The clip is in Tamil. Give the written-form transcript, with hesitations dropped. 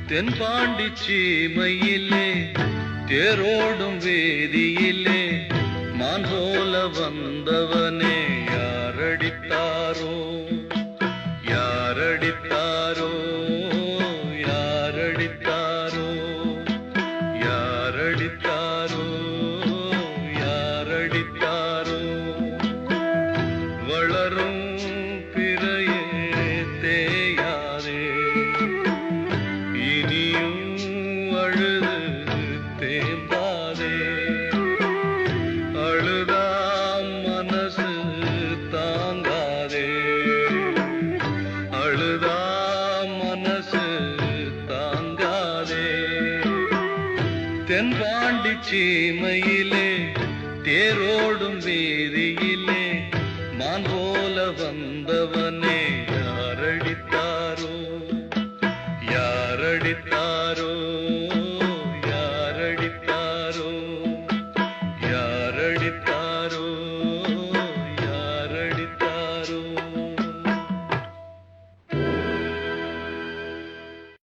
தென்பாண்டி சீமையிலே தேரோடும் வேதியிலே மான் போல வந்தவனே யாரடித்தாரோ யாரடித்தாரோ யாரடித்தாரோ யாரடித்தாரோ யாரடித்தாரோ வளரும் பிறையே தேயாதே இனியும் அழுது தேம்பாதே அழுதாம் மனசு தாங்காதே அழுதாம் மனசு தாங்காதே தென்பாண்டி சீமையிலே தேரோடும் வீதியிலே மான் போல வந்தவனே